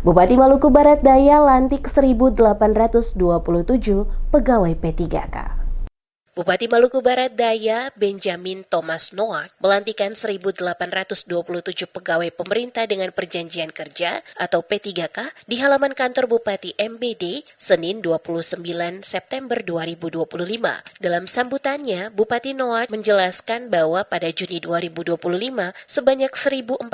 Bupati Maluku Barat Daya lantik 1.827 pegawai P3K. Bupati Maluku Barat Daya, Benjamin Thomas Noah, melantikan 1.827 pegawai pemerintah dengan perjanjian kerja atau P3K di halaman kantor Bupati MBD, Senin 29 September 2025. Dalam sambutannya, Bupati Noah menjelaskan bahwa pada Juni 2025, sebanyak 1.448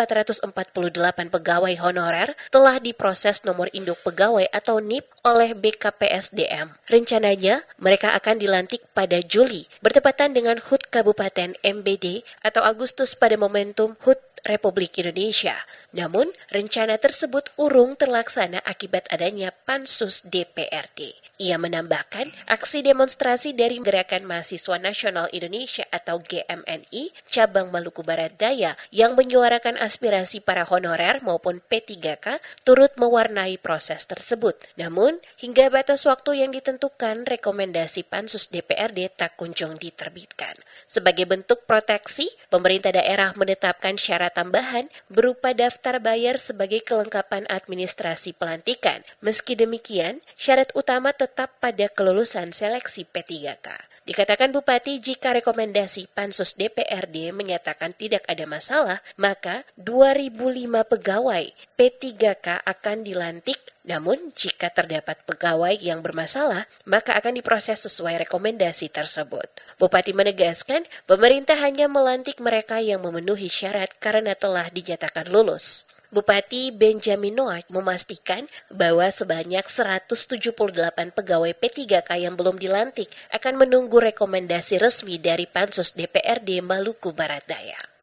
pegawai honorer telah diproses nomor induk pegawai atau NIP oleh BKPSDM. Rencananya, mereka akan dilantik pada Juli, bertepatan dengan HUT Kabupaten MBD atau Agustus pada momentum HUT Republik Indonesia. Namun, rencana tersebut urung terlaksana akibat adanya Pansus DPRD. Ia menambahkan, aksi demonstrasi dari Gerakan Mahasiswa Nasional Indonesia atau GMNI, cabang Maluku Barat Daya, yang menyuarakan aspirasi para honorer maupun P3K, turut mewarnai proses tersebut. Namun, hingga batas waktu yang ditentukan, rekomendasi Pansus DPRD tak kunjung diterbitkan. Sebagai bentuk proteksi, pemerintah daerah menetapkan syarat tambahan berupa daftar bayar sebagai kelengkapan administrasi pelantikan. Meski demikian, syarat utama tetap pada kelulusan seleksi P3K. Dikatakan Bupati jika rekomendasi Pansus DPRD menyatakan tidak ada masalah, maka 2.005 pegawai P3K akan dilantik. Namun, jika terdapat pegawai yang bermasalah, maka akan diproses sesuai rekomendasi tersebut. Bupati menegaskan, pemerintah hanya melantik mereka yang memenuhi syarat karena telah dinyatakan lulus. Bupati Benjamin Noah memastikan bahwa sebanyak 178 pegawai P3K yang belum dilantik akan menunggu rekomendasi resmi dari Pansus DPRD Maluku Barat Daya.